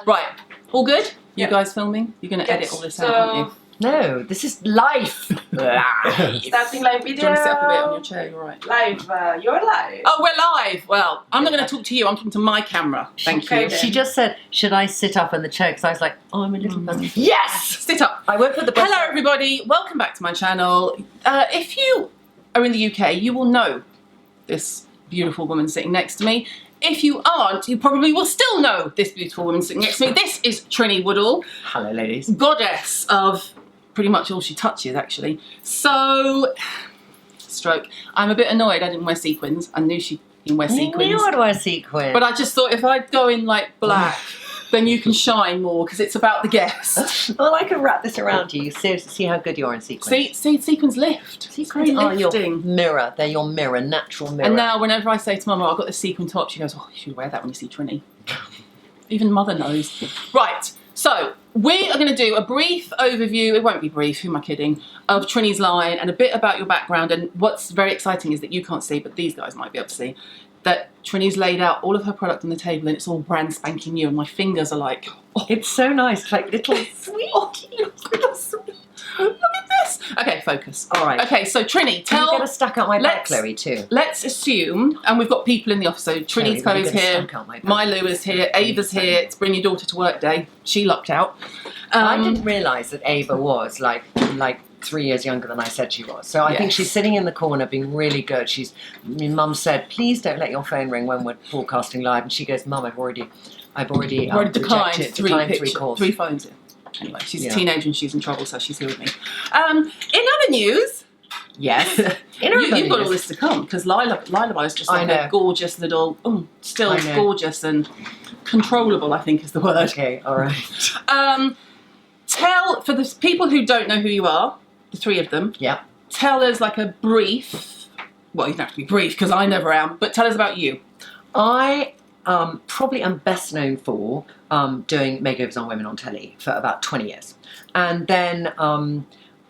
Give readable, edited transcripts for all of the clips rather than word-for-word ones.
Right, all good? You Yep. guys filming? You're going to edit all this out, aren't you? No, this is life. Starting live video. Do you want to sit up a bit on your chair? You're right. Live, you're live. Oh, we're live. Well, I'm not going to talk to you. I'm talking to my camera. Thank Okay, you. then. She just said, should I sit up in the chair? Because I was like, oh, I'm a little bit. Yes! Sit up. I won't put the Hello, everybody. Welcome back to my channel. If you are in the UK, you will know this beautiful woman sitting next to me. If you aren't, you probably will still know this beautiful woman sitting next to me. This is Trinny Woodall. Hello, ladies. Goddess of pretty much all she touches, actually. So, stroke. I'm a bit annoyed I didn't wear sequins. I knew she didn't wear sequins. You knew I'd wear sequins. But I just thought if I'd go in like black, then you can shine more because it's about the guest. Well, I can wrap this around you. See how good you are in sequins. See, sequins lift. Sequins It's are very your lifting. mirror. They're your mirror, natural mirror. And now whenever I say to Mama, I've got this sequin top, she goes, oh, you should wear that when you see Trinny. Even Mother knows. Right, so we are going to do a brief overview, it won't be brief, who am I kidding, of Trinny's line and a bit about your background. And what's very exciting is that you can't see, but these guys might be able to see, that Trinny's laid out all of her product on the table and it's all brand spanking new and my fingers are like, oh, it's so nice. It's like little sweet. little sweet. Look at this. Okay, focus. All right. Okay, so Trinny, Can you tell... get a stack out my back, let's- Chloe, too? Let's assume, and we've got people in the office, so Trinny's Chloe, Chloe's get a here, stack out my back. my Lou is here, Ava's here, it's bring your daughter to work day, she lucked out. I didn't realise that Ava was like 3 years younger than I said she was. So I think Yes. she's sitting in the corner being really good. My mum said, please don't let your phone ring when we're broadcasting live. And she goes, Mum, I've already declined rejected three calls. 3 phones in. Anyway, she's Yeah. a teenager and she's in trouble, so she's here with me. In other news, Yes. you've got all this to come, because Lila is just I like know. a gorgeous little, still I know. gorgeous and controllable, I think is the word. Okay, all right. Tell, for the people who don't know who you are, the 3 of them, Yeah. tell us like a brief, well, you don't have to be brief because I never am, but tell us about you. I probably am best known for doing makeovers on women on telly for about 20 years. And then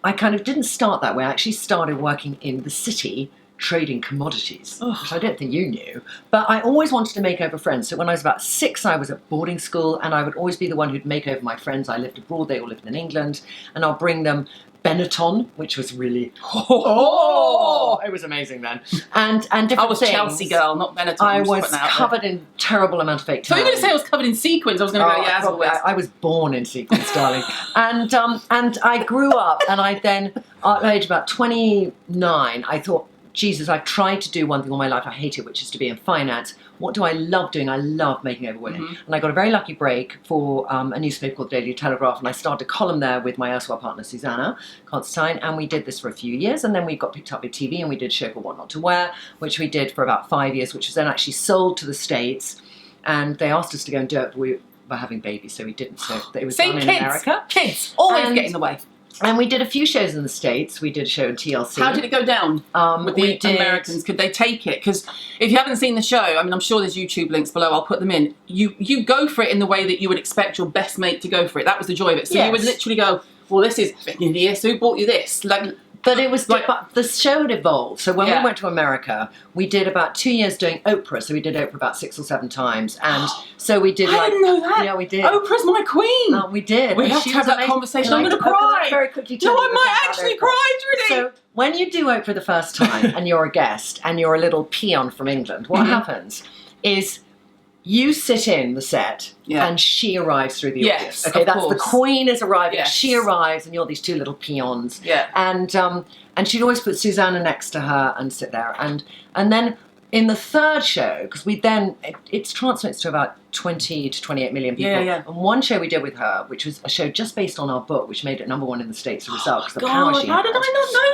I kind of didn't start that way. I actually started working in the city trading commodities, which I don't think you knew. But I always wanted to make over friends. So when I was about 6, I was at boarding school and I would always be the one who'd make over my friends. I lived abroad, they all lived in England, and I'll bring them Benetton, which was really, it was amazing then. And different I was things. Chelsea girl, not Benetton. I just was putting that out there. covered in terrible amount of fake So tan. you were going to say I was covered in sequins. I was going to go, yeah, as probably. always. I was born in sequins, darling. And I grew up, and I then, at age about 29, I thought, Jesus, I've tried to do one thing all my life. I hate it, which is to be in finance. What do I love doing? I love making over women. And I got a very lucky break for a newspaper called the Daily Telegraph, and I started a column there with my erstwhile partner, Susanna Constantine, and we did this for a few years, and then we got picked up with TV, and we did a show called What Not to Wear, which we did for about 5 years, which was then actually sold to the States, and they asked us to go and do it, but we were having babies, so we didn't. So it was done in America. Kids, always And- get in the way. And we did a few shows in the States. We did a show in TLC. How did it go down with the Americans? Could they take it? Because if you haven't seen the show, I mean, I'm sure there's YouTube links below. I'll put them in. You go for it in the way that you would expect your best mate to go for it. That was the joy of it. So you would literally go, well, this is hideous. Who bought you this? But it was Like- but the show had evolved. So when Yeah. we went to America, we did about 2 years doing Oprah. So we did Oprah about 6 or 7 times, and so we did. I didn't know that. Yeah, we did. Oprah's my queen. We did. We And have she to have was that amazing. conversation. Can I'm I- going to can I cry. very quickly tell No, you I the might thing about actually Oprah? cry, Trinny. So when you do Oprah the first time and you're a guest and you're a little peon from England, what happens is you sit in the set and she arrives through the audience. Okay, that's the queen is arriving. Yes. She arrives and you're these 2 little peons. Yeah. And she'd always put Susanna next to her and sit there. And then in the 3rd show, because it translates to about 20 to 28 million people. Yeah. And one show we did with her, which was a show just based on our book, which made it #1 in the States as a result. Because the power she how did had. I not know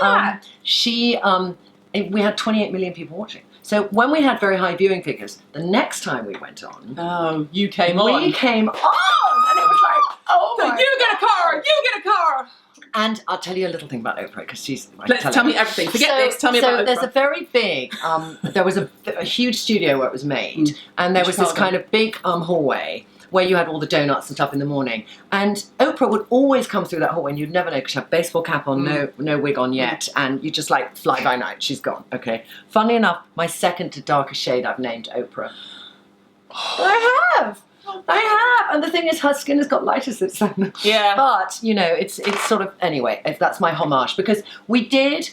that? We had 28 million people watching. So when we had very high viewing figures, the next time we went on, Oh, you came on. we came on, and it was like, oh So my you get a car. You get a car. And I'll tell you a little thing about Oprah, because she's... Tell me everything. Forget this. Tell me about Oprah. So there's a very big, there was a huge studio where it was made, and there was this kind of big hallway where you had all the donuts and stuff in the morning. And Oprah would always come through that hallway, and you'd never know, because she had a baseball cap on, no wig on yet, and you just like fly by night, she's gone, okay? Funnily enough, my second to darkest shade I've named Oprah. I have! I have, and the thing is, her skin has got lighter since then. Yeah. But you know, it's sort of anyway. That's my homage because we did,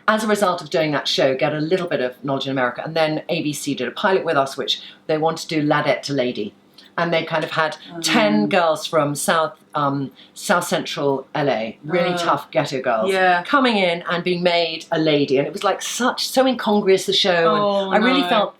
as a result of doing that show, get a little bit of knowledge in America, and then ABC did a pilot with us, which they wanted to do ladette to lady, and they kind of had 10 girls from South Central LA, really tough ghetto girls, coming in and being made a lady, and it was like so incongruous, the show, and I really felt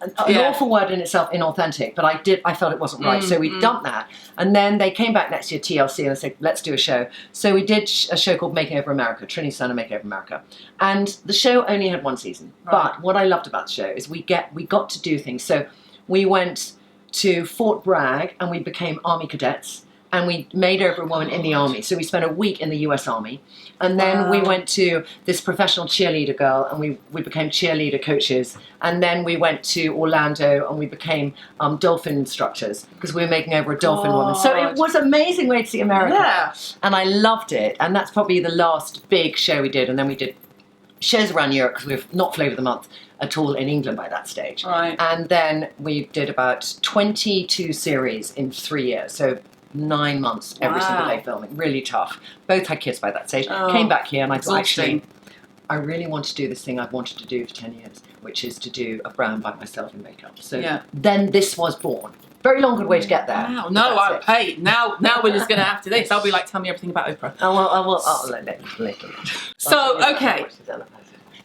an awful word in itself, inauthentic, but I felt it wasn't right, so we dumped that, and then they came back next year, TLC, and said, let's do a show. So we did a show called Making Over America, Trinny Woodall Making Over America, and the show only had one season, but what I loved about the show is we got to do things. So we went to Fort Bragg and we became Army cadets, and we made over a woman in the Army. So we spent a week in the US Army, and then we went to this professional cheerleader girl, and we became cheerleader coaches, and then we went to Orlando and we became dolphin instructors because we were making over a dolphin woman. So it was an amazing way to see America, and I loved it, and that's probably the last big show we did, and then we did shows around Europe because we've not Flavour of the Month at all in England by that stage. Right. And then we did about 22 series in 3 years, so 9 months every single day filming, really tough. Both had kids by that stage. Came back here and I thought, actually, I really want to do this thing I've wanted to do for 10 years, which is to do a brand by myself in makeup. So then this was born. Very long, good way to get there. Wow. No, hey, now we're just going to have to this. I'll be like, tell me everything about Oprah. I'll later. So, okay.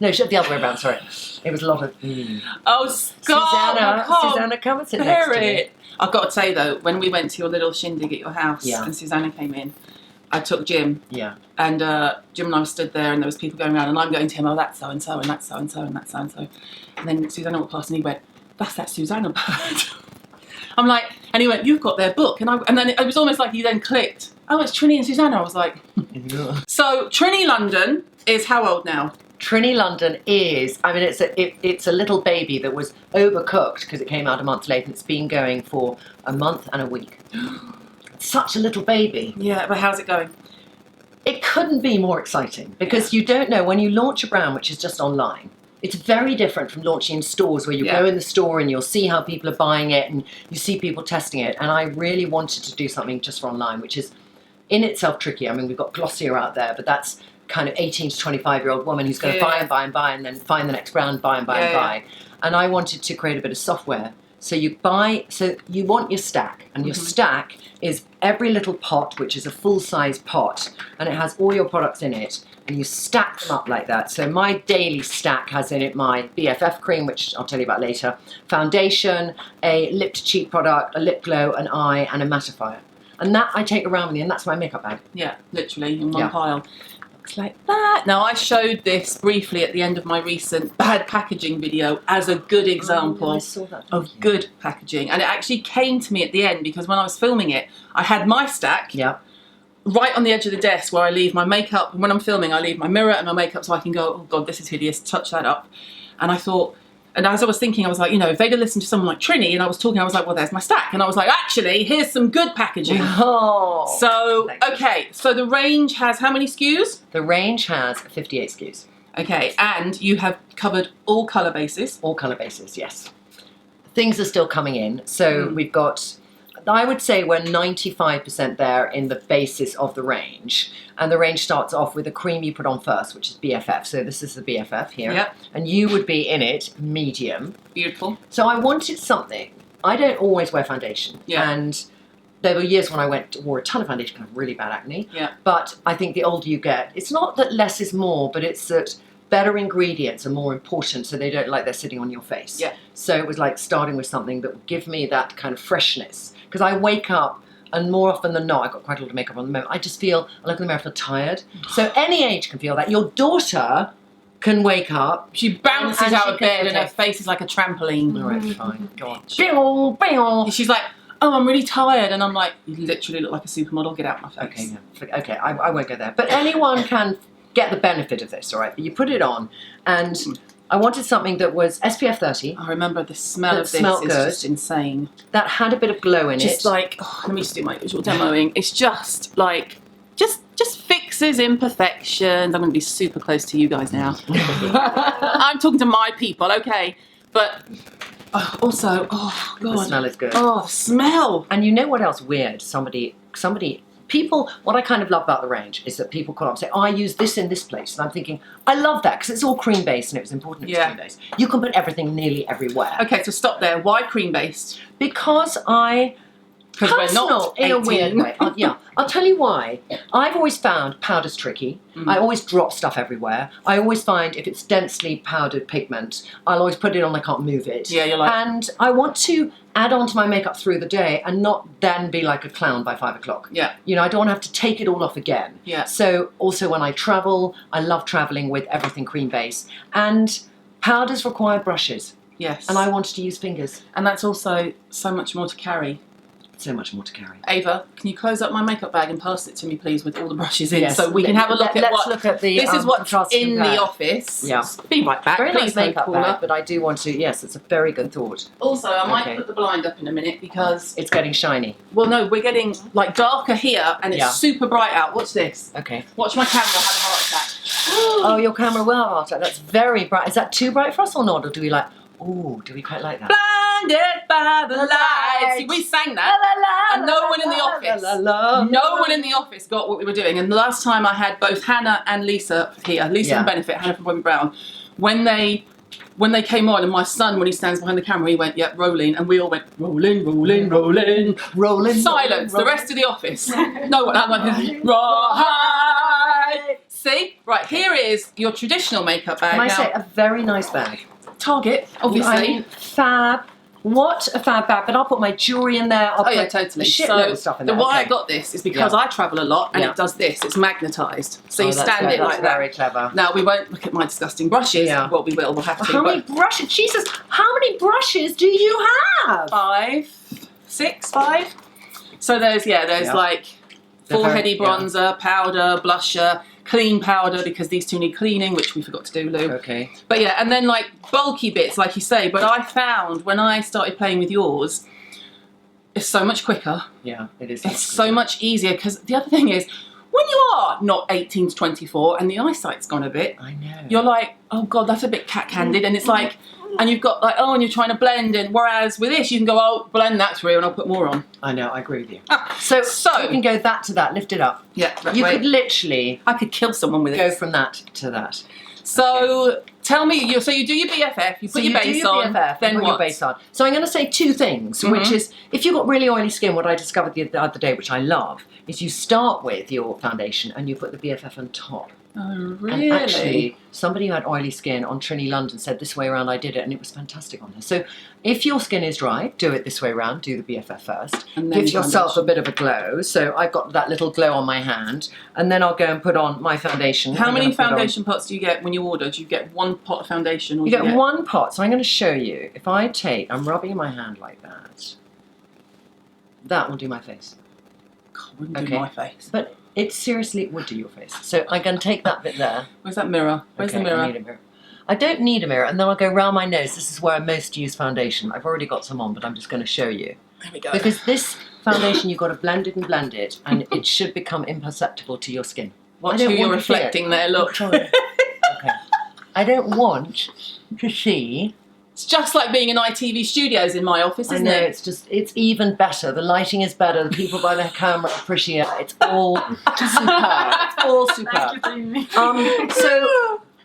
No, the other way around, sorry. It was a lot of... Oh, Scott, Susanna, come and sit next to me. I've got to say, though, when we went to your little shindig at your house and Susanna came in, I took Jim. Yeah. And Jim and I stood there and there was people going around and I'm going to him, oh, that's so-and-so and that's so-and-so and that's so-and-so. And then Susanna walked past and he went, that's that Susanna bird. I'm like, and he went, you've got their book. And then it was almost like he then clicked, oh, it's Trinny and Susanna. I was like, So Trinny London is how old now? Trinny London is, I mean, it's a little baby that was overcooked because it came out a month late, and it's been going for a month and a week. Such a little baby. Yeah, but how's it going? It couldn't be more exciting because you don't know, when you launch a brand which is just online, it's very different from launching in stores where you go in the store and you'll see how people are buying it and you see people testing it. And I really wanted to do something just for online, which is in itself tricky. I mean, we've got Glossier out there, but that's kind of 18 to 25-year-old woman who's going to buy and buy and buy and then find the next brand, buy and buy and buy. And I wanted to create a bit of software. So you want your stack, and your stack is every little pot, which is a full-size pot, and it has all your products in it, and you stack them up like that. So my daily stack has in it my BFF cream, which I'll tell you about later, foundation, a lip to cheek product, a lip glow, an eye, and a mattifier. And that I take around with me, and that's my makeup bag. Yeah, literally in one pile. Like that. Now, I showed this briefly at the end of my recent bad packaging video as a good example of good packaging, and it actually came to me at the end because when I was filming it, I had my stack right on the edge of the desk where I leave my makeup. When I'm filming, I leave my mirror and my makeup so I can go, oh God, this is hideous, touch that up. And I thought, and as I was thinking, I was like, you know, if they'd have listened to someone like Trinny and I was talking, I was like, well, there's my stack. And I was like, actually, here's some good packaging. Oh. So, okay, so the range has how many SKUs? The range has 58 SKUs. Okay, and you have covered all colour bases? All colour bases, yes. Things are still coming in. So we've got, I would say we're 95% there in the basis of the range. And the range starts off with a cream you put on first, which is BFF. So this is the BFF here. Yep. And you would be in it medium. Beautiful. So I wanted something. I don't always wear foundation. Yeah. And there were years when I wore a ton of foundation because I have really bad acne. Yeah. But I think the older you get, it's not that less is more, but it's that better ingredients are more important so they don't like they're sitting on your face. Yeah. So it was like starting with something that would give me that kind of freshness. Because I wake up, and more often than not, I've got quite a lot of makeup on the moment, I just feel, I look in the mirror, I feel tired. So any age can feel that. Your daughter can wake up. She bounces out of bed and her face is like a trampoline. All right, fine, go on. She's like, oh, I'm really tired. And I'm like, you literally look like a supermodel, get out of my face. Okay, I won't go there. But anyone can get the benefit of this, all right? But you put it on, and I wanted something that was SPF 30. I remember the smell of this is just insane. That had a bit of glow in it. Just like, oh, let me just do my visual demoing. It's just like, just fixes imperfections. I'm going to be super close to you guys now. I'm talking to my people, okay? But Also, oh The god, smell is good. oh, the smell. And you know what else weird? People, what I kind of love about the range is that people call up and say, oh, I use this in this place. And I'm thinking, I love that because it's all cream based and it was important it was cream based. You can put everything nearly everywhere. Okay, so stop there. Why cream based? Because we're not 18. in a weird way. I'll tell you why. I've always found powder's tricky. I always drop stuff everywhere. I always find if it's densely powdered pigment, I'll always put it on, I can't move it. Yeah, you're like... And I want to add on to my makeup through the day and not then be like a clown by 5 o'clock. Yeah. You know, I don't want to have to take it all off again. Yeah. So also when I travel, I love traveling with everything cream base. And powders require brushes. Yes. And I wanted to use fingers. And that's also so much more to carry. So much more to carry. Ava, can you close up my makeup bag and pass it to me, please, with all the brushes in, Yes. so we can have a look at Let's look at the. this is what's contrasting in bag. the office. Yeah. Be right back. Very Please nice makeup don't call bag, up. but I do want to. Yes, it's a very good thought. Also, I might Okay. put the blind up in a minute because It's getting shiny. well, no, we're getting like darker here and it's Yeah. super bright out. Watch this. Okay. Watch my camera have a heart attack. Oh, your camera will heart attack. That's very bright. Is that too bright for us or not? Or do we like? Oh, do we quite like that? Blinded by the lights. See, we sang that. And no one in the office. No one in the office got what we were doing. And the last time I had both Hannah and Lisa here, Lisa from Benefit, Hannah from Bobby Brown, when they came on, and my son, when he stands behind the camera, he went, yep, rolling, and we all went, rolling, rolling, rolling. Rolling. Silence. The rest of the office. No one. I'm like, right. See? Right, here is your traditional makeup bag. Can I now, say a very nice bag? Target, obviously. I mean, fab. What a fab bag. But I'll put my jewellery in there. I'll Oh yeah, put totally. a shitload of stuff in there. why I Okay. got this is because I travel a lot and it does this. It's magnetised, so you stand it like that. Very clever. Now we won't look at my disgusting brushes. Yeah. Well, we will. We'll have to. How many brushes? Jesus, how many brushes do you have? 5, 6, 5. So there's like foreheady bronzer, powder, blusher, clean powder because these two need cleaning, which we forgot to do, Lou. Okay. But yeah, and then like bulky bits, like you say. But I found when I started playing with yours, it's so much quicker. Yeah, it is. It's so much easier because the other thing is, when you are not 18 to 24 and the eyesight's gone a bit, I know. you're like, oh god, that's a bit cat-handed, and it's like, and you've got like, oh, and you're trying to blend, and whereas with this you can go, oh, blend that through and I'll put more on. I know, I agree with you. So you can go that to that, lift it up. yeah, You could literally I could kill someone with go it. from that to that. So tell me, so you do your BFF, you put your base on, then put what? your base on. So I'm going to say two things, which is, if you've got really oily skin, what I discovered the other day, which I love, is you start with your foundation and you put the BFF on top. Oh, really? And actually, somebody who had oily skin on Trinny London said this way around I did it, and it was fantastic on her. So if your skin is dry, do it this way around, do the BFF first. And then Give yourself a bit of a glow. So I've got that little glow on my hand, and then I'll go and put on my foundation. How many foundation pots do you get when you order? Do you get one pot of foundation? Or You get one pot. So I'm going to show you. If I take, I'm rubbing my hand like that. That will do my face. God, it wouldn't do my face. But it seriously would do your face. So I'm going to take that bit there. Where's that mirror? Where's the mirror? I need a mirror. I don't need a mirror, and then I'll go round my nose. This is where I most use foundation. I've already got some on, but I'm just going to show you. There we go. Because this foundation, you've got to blend it, and it should become imperceptible to your skin. Watch who you're reflecting there, look. Okay. I don't want to see. It's just like being in ITV studios in my office, isn't I know, it? it's even better. The lighting is better. The people by the camera appreciate it. It's all superb. It's all superb.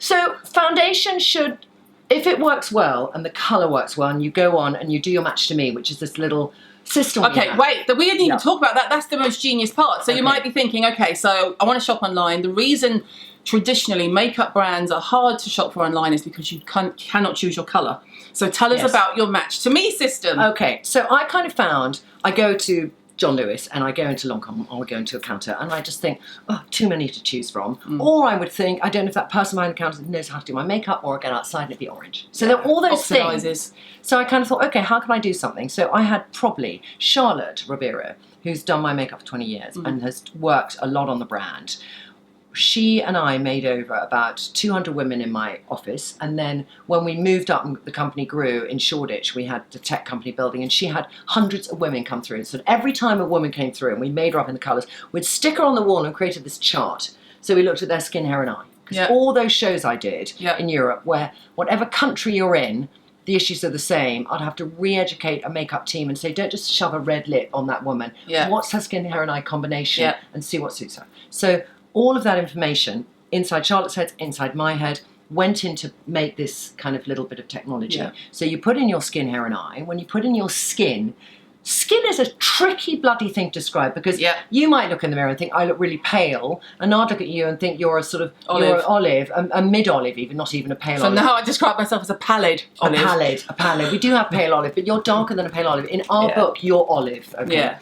So foundation should, if it works well and the colour works well, and you go on and you do your match to me, which is this little system. Okay, wait, we didn't even talk about that. That's the most genius part. So you might be thinking, okay, so I want to shop online. The reason traditionally makeup brands are hard to shop for online is because you cannot choose your colour. So tell us about your match to me system. Okay, so I kind of found, I go to John Lewis and I go into Lancome or I go into a counter and I just think, oh, too many to choose from. Or I would think, I don't know if that person behind the counter knows how to do my makeup, or I get outside and it'd be orange. So there are all those things. So I kind of thought, okay, how can I do something? So I had probably Charlotte Ribeiro, who's done my makeup for 20 years and has worked a lot on the brand. She and I made over about 200 women in my office, and then when we moved up and the company grew in Shoreditch, we had the tech company building, and she had hundreds of women come through. And so every time a woman came through and we made her up in the colours, we'd stick her on the wall and created this chart. So we looked at their skin, hair and eye. Because all those shows I did in Europe, where whatever country you're in, the issues are the same, I'd have to re-educate a makeup team and say, don't just shove a red lip on that woman. Yeah. What's her skin, hair and eye combination? Yeah. And see what suits her. So all of that information inside Charlotte's head, inside my head, went in to make this kind of little bit of technology. Yeah. So you put in your skin, hair and eye. When you put in your skin is a tricky bloody thing to describe, because you might look in the mirror and think, I look really pale, and I'd look at you and think you're a sort of you're an olive, a mid-olive even, not even a pale olive. So now I describe myself as a pallid olive. A pallid. We do have pale olive, but you're darker than a pale olive. In our book, you're olive. Okay. Yeah.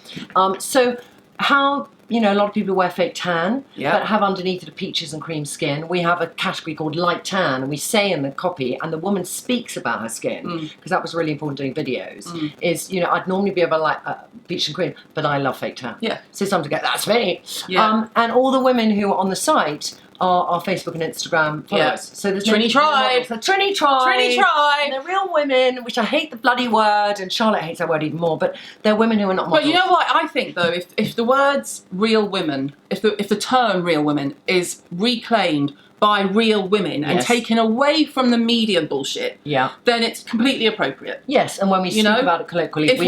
So how, a lot of people wear fake tan, Yeah. but have underneath it a peaches and cream skin. We have a category called light tan, and we say in the copy, and the woman speaks about her skin, because that was really important doing videos, is, I'd normally be able to like peach and cream, but I love fake tan. Yeah. So sometimes I go, that's me. Yeah. And all the women who are on the site are Facebook and Instagram followers. Yeah. So there's Trinny Tribe. The Trinny Tribe. Trinny Tribe. And they're real women, which I hate the bloody word, and Charlotte hates that word even more, but they're women who are not models. But you know what? I think, though, if the words real women, if the term real women is reclaimed by real women and taken away from the media bullshit, then it's completely appropriate. Yes, and when we speak about it colloquially, if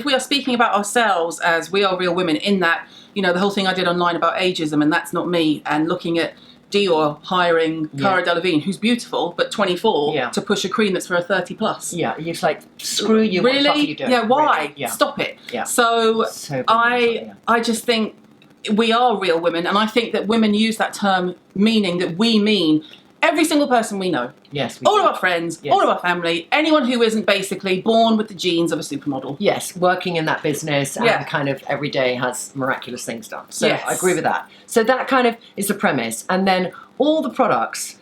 we are speaking about ourselves as we are real women, in that, the whole thing I did online about ageism, and that's not me, and looking at Dior hiring Cara Delevingne, who's beautiful but 24, to push a cream that's for a 30 plus. Yeah, it's like, screw you. Really? What the fuck are you doing? Yeah. Why? Really? Yeah. Stop it. Yeah. So I just think we are real women, and I think that women use that term meaning that we mean every single person we know. Yes. All of our friends, all of our family, anyone who isn't basically born with the genes of a supermodel. Yes, working in that business and kind of every day has miraculous things done. So I agree with that. So that kind of is the premise. And then all the products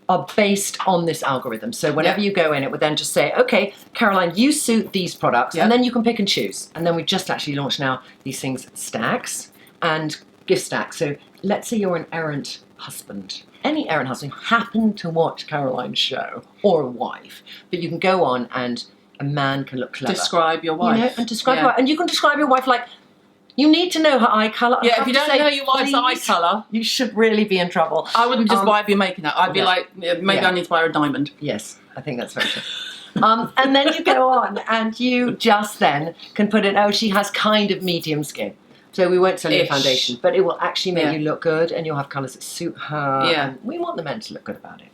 are based on this algorithm. So whenever you go in, it would then just say, okay, Caroline, you suit these products, and then you can pick and choose. And then we just actually launched now these things, stacks and gift stacks. So let's say you're an errant husband. Any errant husband who happened to watch Caroline's show, or a wife, but you can go on and a man can look clever. Describe your wife. And describe your wife. And you can describe your wife like, you need to know her eye colour. Yeah, if you don't know your wife's eye colour, you should really be in trouble. I wouldn't just buy if you're making that. I'd be like, maybe I need to buy her a diamond. Yes, I think that's very true. And then you go on and you just then can put in, she has kind of medium skin. So we won't sell you a foundation, but it will actually make you look good, and you'll have colours that suit her. Yeah. And we want the men to look good about it.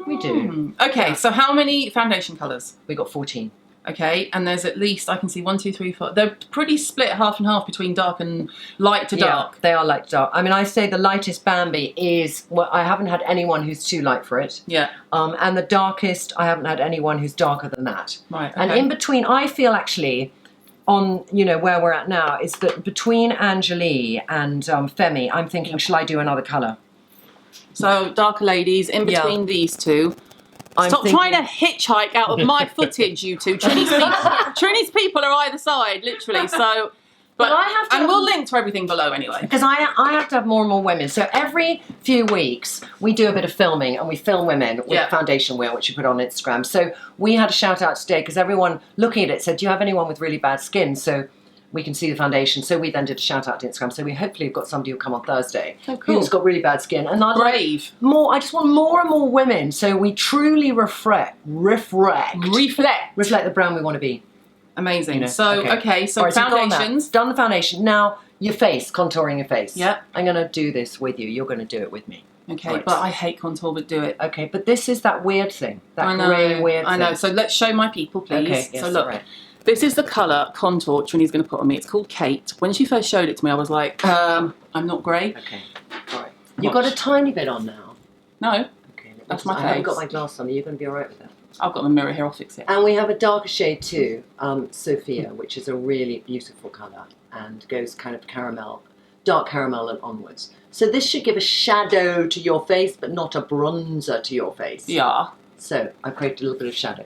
We do. Okay, so how many foundation colours? We got 14. Okay, and there's at least, I can see 1, 2, 3, 4. They're pretty split half and half between dark and light to dark. They are light to dark. I mean, I say the lightest Bambi is, well, I haven't had anyone who's too light for it. Yeah. And the darkest, I haven't had anyone who's darker than that. Right, okay. And in between, I feel actually, on, where we're at now, is that between Angelie and Femi, I'm thinking, shall I do another colour? So, darker ladies, in between these two. Stop trying to hitchhike out of my footage, you two. Trinny's people are either side, literally. So, but I have to, and we'll link to everything below anyway. Because I have to have more and more women. So every few weeks we do a bit of filming, and we film women with foundation wheel, which you put on Instagram. So we had a shout out today because everyone looking at it said, "Do you have anyone with really bad skin?" So we can see the foundation. So we then did a shout out to Instagram. So we hopefully have got somebody who'll come on Thursday who's got really bad skin. And brave. I just want more and more women. So we truly reflect the brand we want to be. Amazing. So so foundations. Done the foundation. Now your face, contouring your face. Yeah. I'm going to do this with you. You're going to do it with me. Okay, but I hate contour, but do it. Okay, but this is that weird thing. That grey weird thing. I know. So let's show my people, please. Okay, yes, so look. right. This is the colour contour Trinny's going to put on me. It's called Kate. When she first showed it to me, I was like, I'm not grey. Okay, all right. You've got a tiny bit on now. No, okay, that's my face. I haven't got my glass on. Are you going to be all right with that? I've got my mirror here. I'll fix it. And we have a darker shade too, Sophia, which is a really beautiful colour and goes kind of caramel, dark caramel and onwards. So this should give a shadow to your face, but not a bronzer to your face. Yeah. So I created a little bit of shadow.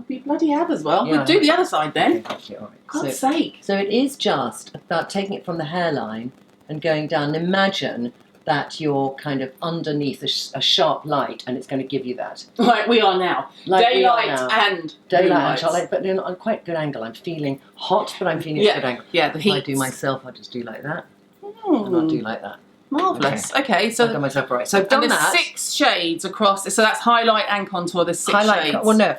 We bloody have as well. We'll do the other side then. Okay, all right. God's sake. So it is just about taking it from the hairline and going down. Imagine that you're kind of underneath a sharp light, and it's going to give you that. Like we are now. Daylight and Charlotte, but on quite good angle. I'm feeling hot, but I'm feeling a good angle. Yeah, the heat. If I do myself, I'll just do like that. And I'll do like that. Marvellous. Okay, I've so done myself right. So I've done and there's that. 6 shades across. So that's highlight and contour. There's 6 shades. Well, no.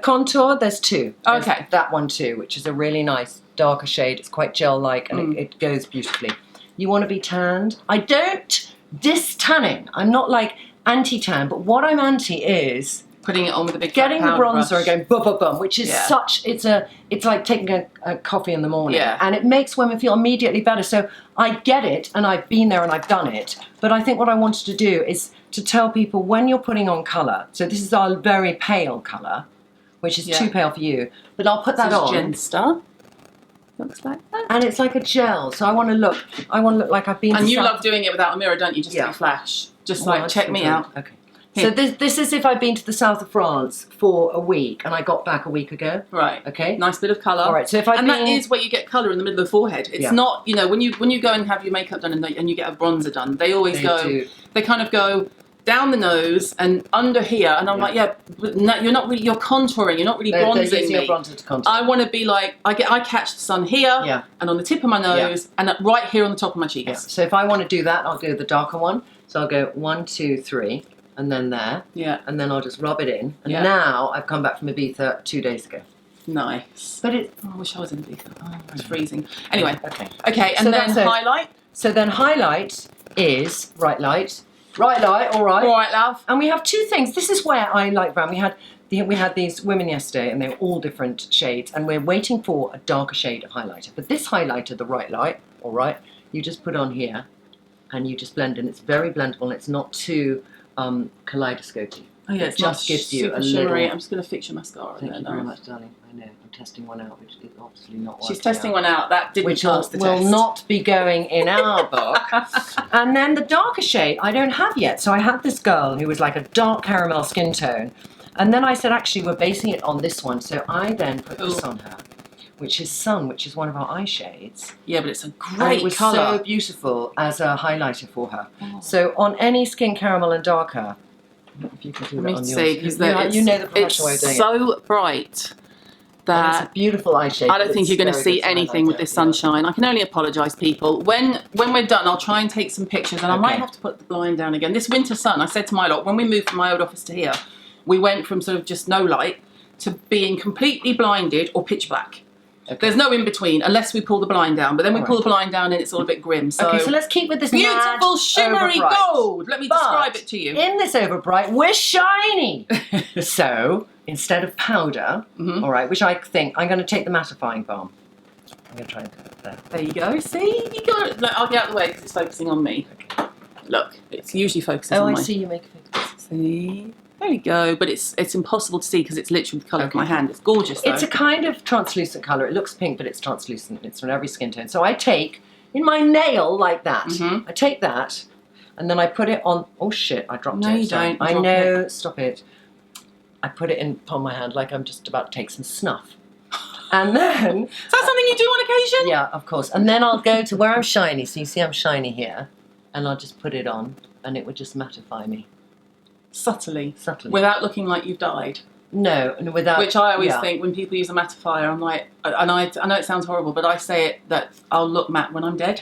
Contour, there's 2. There's Okay. that one too, which is a really nice darker shade. It's quite gel-like and it goes beautifully. You want to be tanned? I don't dis-tanning. I'm not like anti-tan, but what I'm anti is Putting it on with a big getting the powder bronzer brush. and going bum bum bum, which is it's like taking a coffee in the morning, and it makes women feel immediately better. So I get it, and I've been there and I've done it. But I think what I wanted to do is to tell people when you're putting on colour. So this is our very pale colour, which is too pale for you. But I'll put that on. Gensta. Looks like that. And it's like a gel. So I want to look like I've been. And to you South- love doing it without a mirror, don't you? Just to flash. Just Well, like check me out. Okay. Here. So this is if I've been to the south of France for a week and I got back a week ago. Right. Okay. Nice bit of colour. All right. So if I've that is where you get colour in the middle of the forehead. It's not, you know, when you go and have your makeup done and you get a bronzer done, they always they kind of go down the nose and under here, and I'm like, but no, you're not really, you're contouring, you're not really bronzing using me. a bronzer to contour. I want to be like, I catch the sun here and on the tip of my nose and right here on the top of my cheeks. Yeah. So if I want to do that, I'll do the darker one. So I'll go 1, 2, 3, and then there. Yeah. And then I'll just rub it in. And now I've come back from Ibiza 2 days ago. Nice. But it. Oh, I wish I was in Ibiza. Oh, it's freezing. Anyway. Okay. And then highlight. So then highlight is bright light. Bright light, all right. All right, love. And we have 2 things. This is where I like brown. We had these women yesterday, and they were all different shades, and we're waiting for a darker shade of highlighter. But this highlighter, the bright light, all right, you just put on here, and you just blend in. It's very blendable, and it's not too kaleidoscopy. Oh yeah, it just gives you a shimmery. little. I'm just going to fix your mascara. Thank you very much, darling. I know. I'm testing one out, which is obviously not working. She's testing one out. That didn't pass the test. Will not be going in our book. And then the darker shade I don't have yet. So I had this girl who was like a dark caramel skin tone. And then I said, actually, we're basing it on this one. So I then put this on her, which is Sun, which is one of our eye shades. Yeah, but it's a great and it was colour. so beautiful as a highlighter for her. Oh. So on any skin caramel and darker, if you can do that on yours. You know the professional way of doing it. It's so bright. That it's a beautiful eye shade. I don't think you're going to see anything with this sunshine. I can only apologise, people. When we're done, I'll try and take some pictures, and I might have to put the blind down again. This winter sun, I said to my lot, when we moved from my old office to here, we went from sort of just no light to being completely blinded or pitch black. Okay. There's no in between unless we pull the blind down, but then we pull the blind down and it's all a bit grim. So, so let's keep with this beautiful shimmery gold. Let me describe it to you. In this overbright, we're shiny. So instead of powder, all right, which I think I'm going to take the mattifying balm. I'm going to try and put it there. There you go. See, you got it. Look, I'll get out of the way because it's focusing on me. Okay. Look, it's usually focusing on me. Oh, I see you make a focus. See. There you go, but it's impossible to see because it's literally the colour of my hand. It's gorgeous, though. It's a kind of translucent colour. It looks pink, but it's translucent. It's from every skin tone. So I take, in my nail like that, I take that, and then I put it on, oh shit, I dropped it. No, you don't. I know, stop it. I put it in upon my hand like I'm just about to take some snuff. And then... Is that something you do on occasion? Yeah, of course. And then I'll go to where I'm shiny. So you see I'm shiny here, and I'll just put it on, and it would just mattify me. Subtly. Without looking like you've died. No, and without... Which I always think when people use a mattifier, I'm like, and I know it sounds horrible, but I say it that I'll look matte when I'm dead.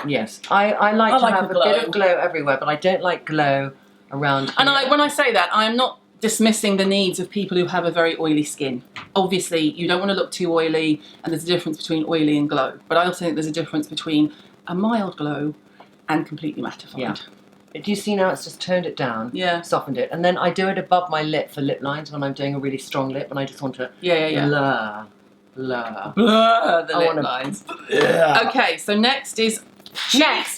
Yes. I like to have a bit of glow everywhere, but I don't like glow around here. And when I say that, I'm not dismissing the needs of people who have a very oily skin. Obviously, you don't want to look too oily, and there's a difference between oily and glow. But I also think there's a difference between a mild glow and completely mattified. Yeah. Do you see now it's just toned it down, softened it, and then I do it above my lip for lip lines when I'm doing a really strong lip, and I just want to blur the lip lines. Okay, so next is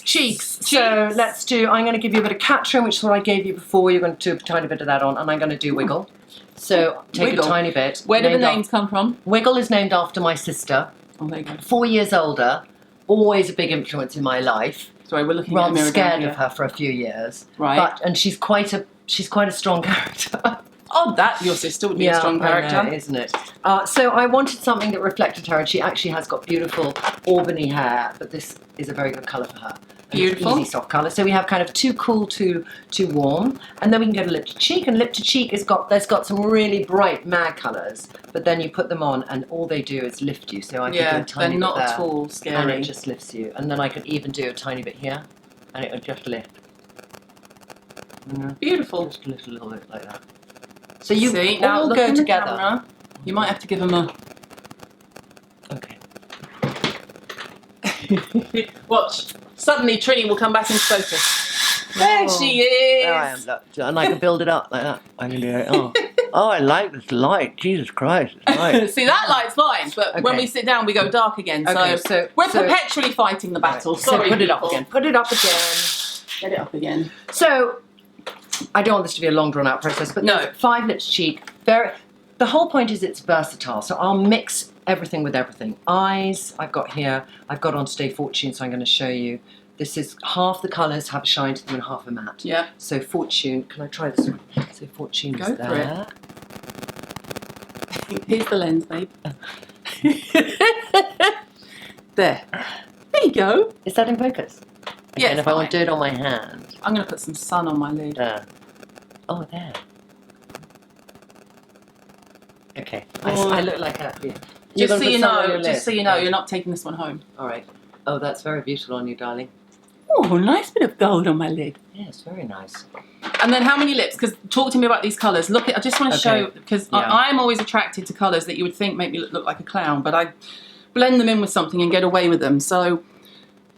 cheeks. So let's do, I'm going to give you a bit of Catrin, which is what I gave you before. You're going to do a tiny bit of that on, and I'm going to do Wiggle. So take a tiny bit. Where do the names come from? Wiggle is named after my sister. Oh, there you go. 4 years older, always a big influence in my life. Sorry, we're looking at a mirror scared of her for a few years. Right. And she's quite a strong character. Oh, that your sister would be a strong character, I know, isn't it? So I wanted something that reflected her, and she actually has got beautiful Albany hair, but this is a very good colour for her. Beautiful. Easy soft colour. So we have kind of too cool, too warm, and then we can go to lip to cheek. And lip to cheek there's got some really bright mad colours, but then you put them on, and all they do is lift you. So I can do a tiny bit there, they're not at all scary. And it just lifts you. And then I could even do a tiny bit here. and it would just lift. Beautiful. Just lift a little bit like that. So you See, now all look go in the together. camera. You might have to give them a... Okay. Watch. Suddenly Trini will come back into focus. There she is. There I am. Look. And I can build it up like that. I can do it. Oh, oh, I like this light. Jesus Christ, it's light. See, that light's fine, but when Okay. we sit down, we go dark again. Okay, So we're perpetually fighting the battle. So Sorry, put it up people. again. Put it up again. Get it up again. So I don't want this to be a long drawn out process, but No. there's 5 lips cheek. The whole point is it's versatile. So I'll mix everything with everything. Eyes, I've got here. I've got on today Fortune, so I'm going to show you. This is half the colours have a shine to them and half a matte. Yeah. So Fortune, can I try this one? So Fortune Go is for there. Here's the lens, babe. There. There you go. Is that in focus? Yeah, And it's if I want to fine. do it on my hand. I'm going to put some sun on my lid. There. Oh, there. Okay. Oh. I look like a... Yeah. You're Just gonna so put you sun on your know, just lid? so you know, Right. you're not taking this one home. All right. Oh, that's very beautiful on you, darling. Oh, nice bit of gold on my lid. Yes, very nice. And then how many lips? Because talk to me about these colours. Look, I just want to show, because Yeah. I'm always attracted to colours that you would think make me look like a clown, but I blend them in with something and get away with them. So look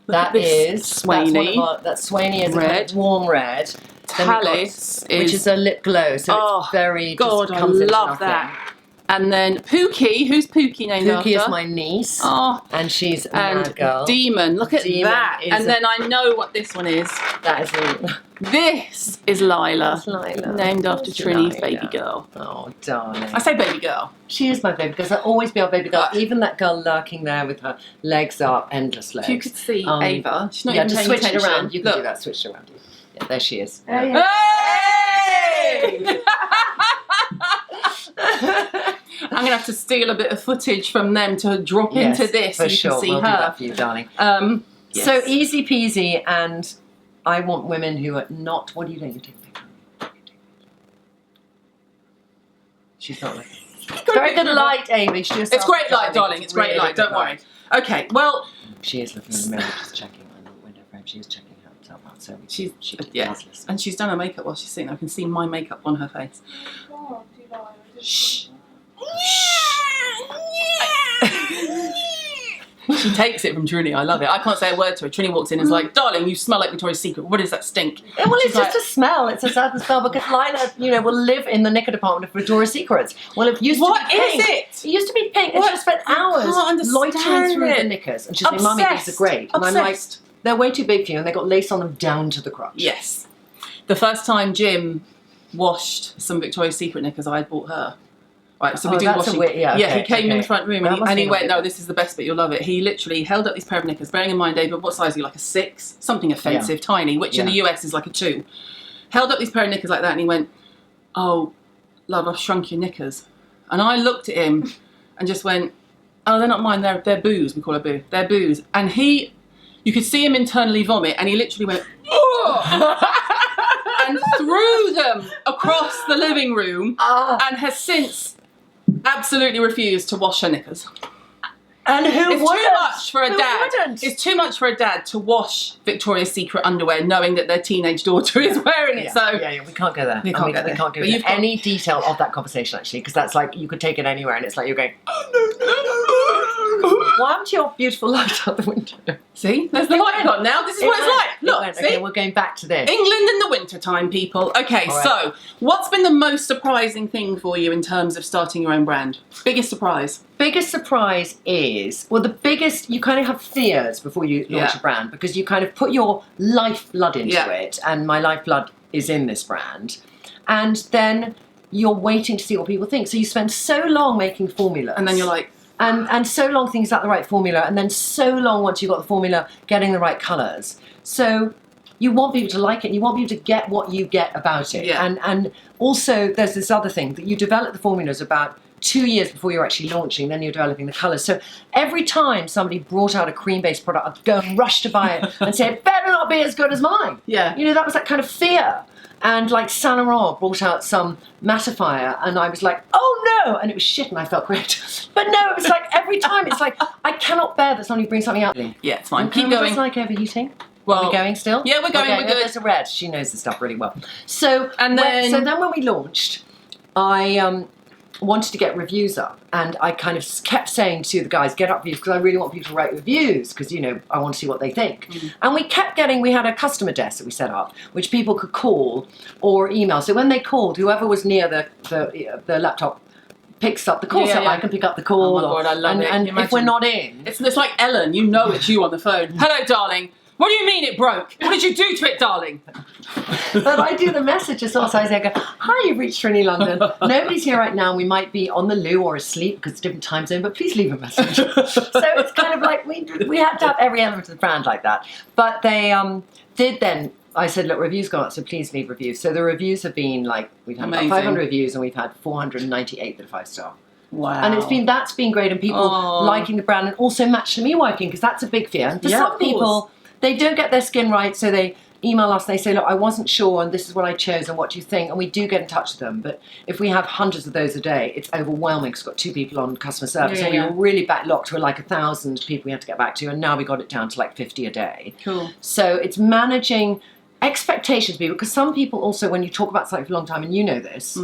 That at this is Swaney. That Swaney is Red. a kind of warm red. Then we've got- Talis which is a lip glow. So Oh, it's very God, just I comes into love nothing. that. And then Pookie. Who's Pookie named after? Pookie is my niece, Oh, and she's a and mad girl. Demon. Look at Demon that. is And a- then I know what this one is. That is a, This is Lila. that's Lila. Named after That's Trinny's Lila. baby girl. Oh, darling. I say baby girl. She is my baby because I'll always be our baby girl. Ah. Even that girl lurking there with her legs up, endless legs. If you could see Ava, she's not yeah, even just paying switch attention. it around. You can Look. do that. Switch it around. Yeah, there she is. Hey! Hey! I'm gonna have to steal a bit of footage from them to drop Yes, into this for so you sure. can see We'll do her. that for you, darling. Yes. So easy peasy, and I want women who are not. What are you doing? You take a picture. She's not like. Very good light, Amy. She just It's great light, darling. It's great really light. good Don't worry. Okay. Well, She is looking in the mirror, just checking on the window frame. She is checking herself out. So She's- she yeah. does listen. and she's done her makeup while she's sitting there. I can see my makeup on her face. Shh. She takes it from Trinny. I love it. I can't say a word to her. Trinny walks in and is like, "Darling, you smell like Victoria's Secret. What is that stink?" Yeah, well, She's it's just a smell. It's a certain smell because Lila, will live in the knicker department of Victoria's Secrets. Well, it used What to be pink. is it? It used to be pink, and What? she spent I hours can't understand loitering through it. the knickers. And she's like, "Mummy, these are Obsessed. great." And I'm like, Obsessed. "They're way too big for you, and they got lace on them down to the crotch." Yes. The first time Jim washed some Victoria's Secret knickers, I had bought her. Right, so we Oh, do that's a washing. weird- yeah, he okay, came in okay. the front room That and must he be went, nice. "No, this is the best bit, you'll love it." He literally held up these pair of knickers, bearing in mind, David, what size are you, like a 6? Something offensive, tiny, which in the US is like a 2. Held up these pair of knickers like that and he went, "Oh, love, I've shrunk your knickers." And I looked at him and just went, "Oh, they're not mine, they're booze." We call her boo. They're booze. And you could see him internally vomit and he literally went, "Oh!" and threw them across the living room and has since absolutely refused to wash her knickers. And who It's wouldn't? too much for a Who dad. wouldn't? It's too much for a dad to wash Victoria's Secret underwear knowing that their teenage daughter is wearing it. So yeah, we can't go there. We can't go there. We can't go But into you've got- any detail of that conversation actually, because that's like you could take it anywhere, and it's like you're going. Why aren't your beautiful light out the window? see, there's the light gone now. This is what it's like. Look, see? Okay, we're going back to this. England in the winter time, people. Okay, All right. so what's been the most surprising thing for you in terms of starting your own brand? Biggest surprise? Biggest surprise is, well, the biggest, you kind of have fears before you launch Yeah. a brand because you kind of put your lifeblood into Yeah. it, and my lifeblood is in this brand. And then you're waiting to see what people think. So you spend so long making formulas. And then you're like, And so long things out the right formula, and then so long once you've got the formula, getting the right colours. So you want people to like it, and you want people to get what you get about it. Yeah. And also there's this other thing, that you develop the formulas about 2 years before you're actually launching, then you're developing the colours. So every time somebody brought out a cream-based product, I'd go and rush to buy it and say, "It better not be as good as mine." yeah. That was that kind of fear. And like Saint Laurent brought out some mattifier, and I was like, "Oh no!" And it was shit, and I felt great. But no, it was like every time, it's like I cannot bear that somebody brings something out. Yeah, it's fine. And Keep cameras going. like overheating. Well, Are we going still? Yeah, we're going. Okay, We're good. There's a red. She knows the stuff really well. So And then- so then when we launched, I wanted to get reviews up, and I kind of kept saying to the guys, get up reviews, because I really want people to write reviews, because, you know, I want to see what they think. And we had a customer desk that we set up, which people could call or email. So when they called, whoever was near the laptop picks up the call, so I can pick up the call. Oh my God, I love it. And Can you if we're imagine? not in... It's like Ellen, you know it's you on the phone. Hello, darling. What do you mean it broke? What did you do to it, darling? But I do the messages also. I say, hi, you've reached Trinny London. Nobody's here right now. We might be on the loo or asleep because it's a different time zone, but please leave a message. So it's kind of like we had to have every element of the brand like that. But they did then. I said, look, reviews go up, so please leave reviews. So the reviews have been like, we've had about 500 reviews and we've had 498 that are 5-star. Wow. And that's been great, and people liking the brand, and also Match to Me working, because that's a big fear. And for some people, they don't get their skin right, so they email us and they say, look, I wasn't sure, and this is what I chose, and what do you think? And we do get in touch with them. But if we have hundreds of those a day, it's overwhelming, because we've got 2 people on customer service. And we were really backlogged to like 1,000 people we had to get back to, and now we got it down to like 50 a day. Cool. So it's managing expectations, people, because some people also, when you talk about something for a long time, and you know this,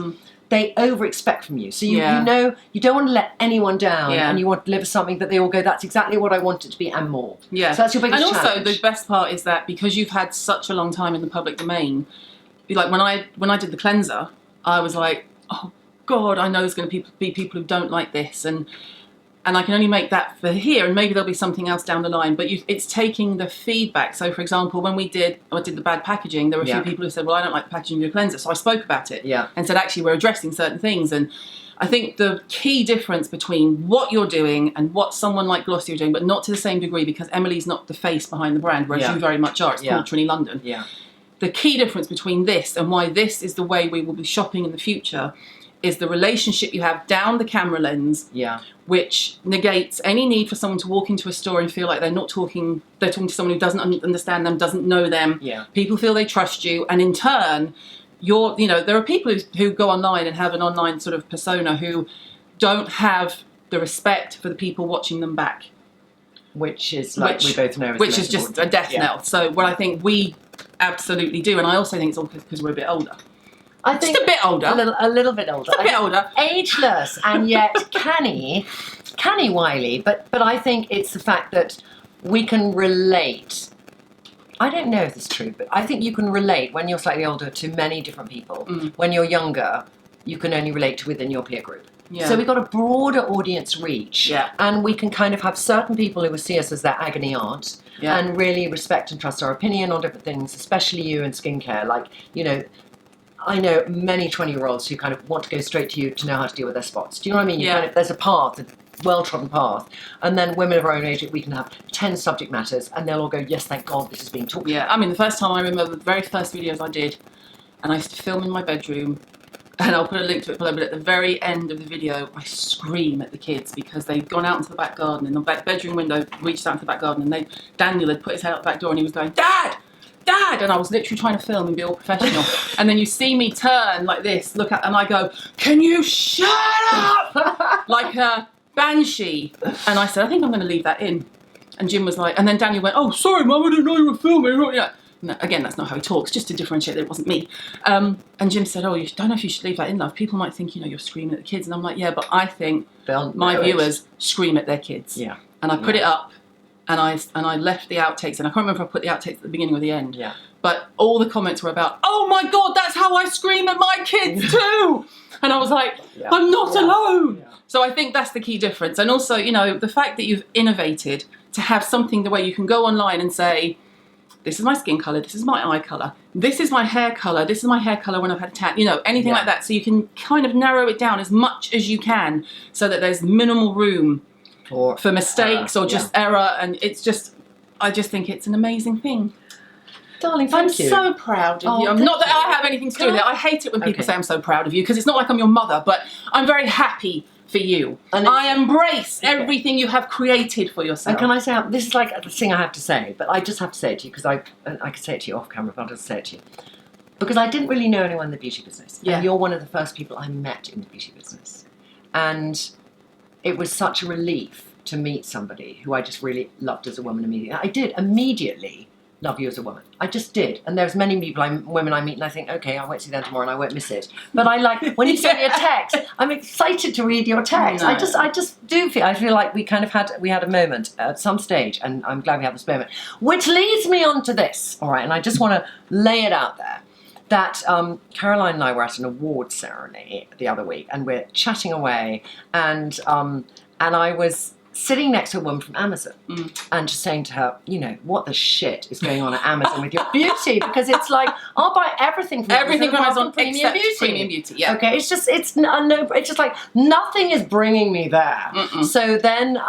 they over-expect from you. So you know, you don't want to let anyone down, and you want to deliver something that they all go, that's exactly what I want it to be and more. Yeah. So that's your biggest challenge. And also, the best part is that because you've had such a long time in the public domain, like when I did the cleanser, I was like, oh God, I know there's going to be people who don't like this, and I can only make that for here, and maybe there'll be something else down the line. But it's taking the feedback. So, for example, when I did the bad packaging, there were a few people who said, well, I don't like the packaging of your cleanser. So I spoke about it and said, actually, we're addressing certain things. And I think the key difference between what you're doing and what someone like Glossy are doing, but not to the same degree, because Emily's not the face behind the brand, whereas you very much are. It's called Trinny London. Yeah. The key difference between this and why this is the way we will be shopping in the future is the relationship you have down the camera lens, which negates any need for someone to walk into a store and feel like they're talking to someone who doesn't understand them, doesn't know them. Yeah. People feel they trust you, and in turn, there are people who go online and have an online sort of persona who don't have the respect for the people watching them back. Which is, like we both know, which is just a death knell. So what I think we absolutely do, and I also think it's all because we're a bit older. I think just a bit older. A little bit older. Just a bit older. Ageless and yet canny wily. But I think it's the fact that we can relate. I don't know if it's true, but I think you can relate when you're slightly older to many different people. When you're younger, you can only relate to within your peer group. Yeah. So we've got a broader audience reach, and we can kind of have certain people who will see us as their agony aunt, and really respect and trust our opinion on different things, especially you in skincare. Like, I know many 20-year-olds who kind of want to go straight to you to know how to deal with their spots. Do you know what I mean? There's a path, a well-trodden path. And then women of our own age, we can have 10 subject matters, and they'll all go, yes, thank God this is being talked about. Yeah, I mean, the first time I remember, the very first videos I did, and I used to film in my bedroom, and I'll put a link to it below, but at the very end of the video, I scream at the kids because they'd gone out into the back garden, and the bedroom window reached out into the back garden, and Daniel had put his head out the back door, and he was going, Dad! Dad! And I was literally trying to film and be all professional. And then you see me turn like this, look at, and I go, can you shut up? Like a banshee. And I said, I think I'm going to leave that in. And Jim was like, and then Daniel went, oh, sorry, Mum, I didn't know you were filming. No, again, that's not how he talks, just to differentiate that it wasn't me. And Jim said, oh, you don't know if you should leave that in, love. People might think, you're screaming at the kids. And I'm like, yeah, but I think my viewers scream at their kids. Yeah. And I put it up. And I left the outtakes, and I can't remember if I put the outtakes at the beginning or the end. Yeah. But all the comments were about, oh my God, that's how I scream at my kids too. And I was like, I'm not alone. Yeah. So I think that's the key difference. And also, the fact that you've innovated to have something the way you can go online and say, this is my skin colour, this is my eye colour, this is my hair colour, this is my hair colour when I've had a tan, anything like that. So you can kind of narrow it down as much as you can so that there's minimal room for mistakes or just error, and I just think it's an amazing thing. Darling, thank you. I'm so proud of you. Not that I have anything to do with it. I hate it when people say I'm so proud of you, because it's not like I'm your mother, but I'm very happy for you. And I embrace everything you have created for yourself. And can I say, this is like the thing I have to say, but I just have to say it to you, because I could say it to you off camera, but I'll just say it to you. Because I didn't really know anyone in the beauty business. Yeah. And you're one of the first people I met in the beauty business. And it was such a relief to meet somebody who I just really loved as a woman immediately. I did immediately love you as a woman. I just did. And there's many women I meet and I think, okay, I won't see them tomorrow and I won't miss it. But I like, when you send me a text, I'm excited to read your text. No. I just do feel like we had a moment at some stage, and I'm glad we had this moment. Which leads me on to this, all right, and I just want to lay it out there. That Caroline and I were at an award ceremony the other week, and we're chatting away, and I was sitting next to a woman from Amazon and just saying to her, you know, what the shit is going on at Amazon with your beauty? Because it's like, I'll buy everything from Amazon premium beauty. Yeah. Okay, it's just like nothing is bringing me there. Mm-mm. So then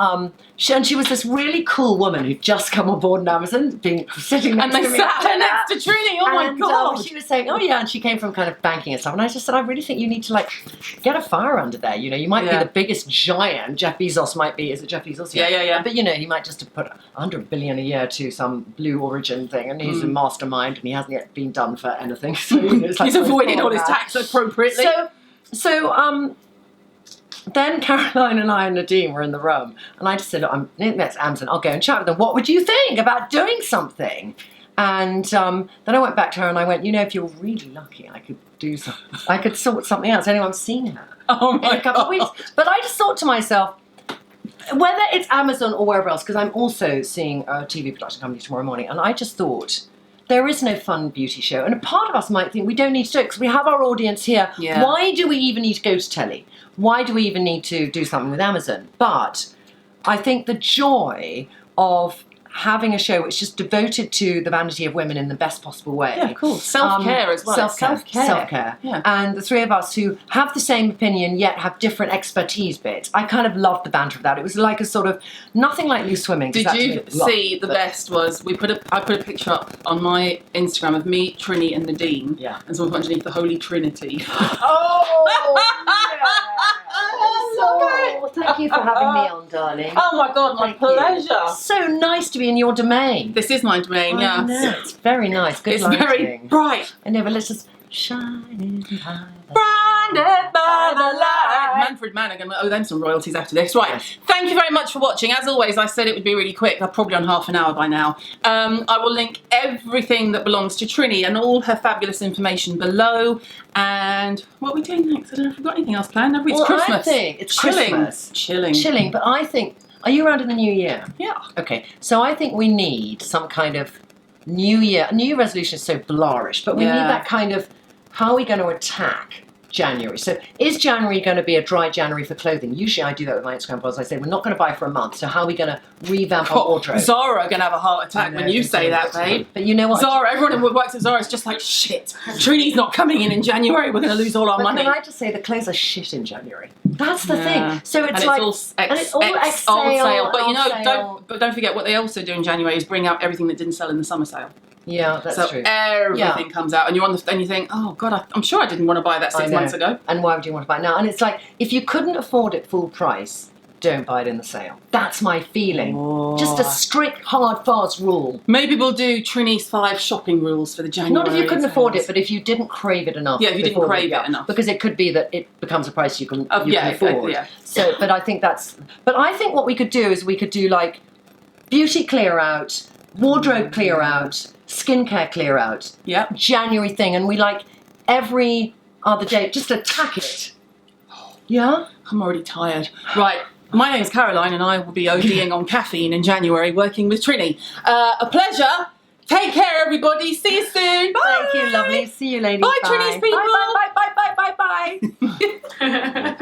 she was this really cool woman who'd just come on board in Amazon, sitting next to me. And they sat there next to Trinny. Oh my God. She was saying, oh yeah, and she came from kind of banking and stuff. And I just said, I really think you need to like get a fire under there. You know, you might be the biggest giant. Jeff Bezos might be. Is it Jeff Bezos? Yeah. But you know, he might just have put 100 billion a year to some Blue Origin thing, and he's a mastermind, and he hasn't yet been done for anything. So you know, it's like he's avoided all his tax appropriately. So then Caroline and I and Nadine were in the room, and I just said, look, I'm next Amazon, I'll go and chat with them. What would you think about doing something? And then I went back to her and I went, you know, if you're really lucky, I could do something. I could sort something out. Anyone's seen her in a couple of weeks. But I just thought to myself, whether it's Amazon or wherever else, because I'm also seeing a TV production company tomorrow morning, and I just thought, there is no fun beauty show. And a part of us might think we don't need to do it because we have our audience here. Yeah. Why do we even need to go to telly? Why do we even need to do something with Amazon? But I think the joy of having a show which is devoted to the vanity of women in the best possible way. Yeah, cool. Self-care as well. Self-care. Yeah. And the three of us who have the same opinion yet have different expertise bits. I kind of loved the banter of that. It was like a sort of, nothing like loose swimming. Did you see the best was, I put a picture up on my Instagram of me, Trinny and Nadine. Yeah. And someone put underneath the Holy Trinity. Oh, thank you for having me on, darling. Oh my God, my pleasure. So nice to be in your domain. This is my domain, I know, it's very nice. Good It's lighting. very bright. I know, but let's just shine by the Blinded by the light. Manfred Mann are going to owe them some royalties after this. Right. Yes. Thank you very much for watching. As always, I said it would be really quick. I'm probably on half an hour by now. I will link everything that belongs to Trinny and all her fabulous information below. And what are we doing next? I don't know if we've got anything else planned. Have we? It's Christmas. I think it's Chilling. Christmas. Chilling. But I think, are you around in the new year? Yeah. Okay, so I think we need some kind of New Year resolution is so blarish, but we need that kind of, how are we going to attack January? So is January going to be a dry January for clothing? Usually I do that with my Instagram posts. I say, we're not going to buy for a month, so how are we going to revamp our wardrobe? Zara are going to have a heart attack when you say that, babe. But you know what? Zara, everyone who works at Zara is just like, shit, Trini's not coming in January, we're going to lose all our money. Can I just say, the clothes are shit in January. That's the thing. So it's and like, it's all old sale. But you know, sale. don't forget what they also do in January is bring out everything that didn't sell in the summer sale. Yeah, that's true. Everything comes out, and you're on and you think, oh God, I'm sure I didn't want to buy that 6 months ago. And why would you want to buy it now? And it's like, if you couldn't afford it full price, don't buy it in the sale. That's my feeling. Oh. Just a strict, hard, fast rule. Maybe we'll do Trini's 5 shopping rules for the January. Not if you couldn't afford it, but if you didn't crave it enough. Yeah, if you didn't crave it enough. Because it could be that it becomes a price you can afford. Yeah. So, but I think what we could do is we could do like beauty clear out, wardrobe clear out, skincare clear out. Yeah. January thing, and we like every other day just attack it. Yeah? I'm already tired. Right. My name's Caroline and I will be ODing on caffeine in January working with Trinny. A pleasure. Take care, everybody. See you soon. Bye. Thank you, lovely. See you, ladies. Bye, Trinny's people. Bye.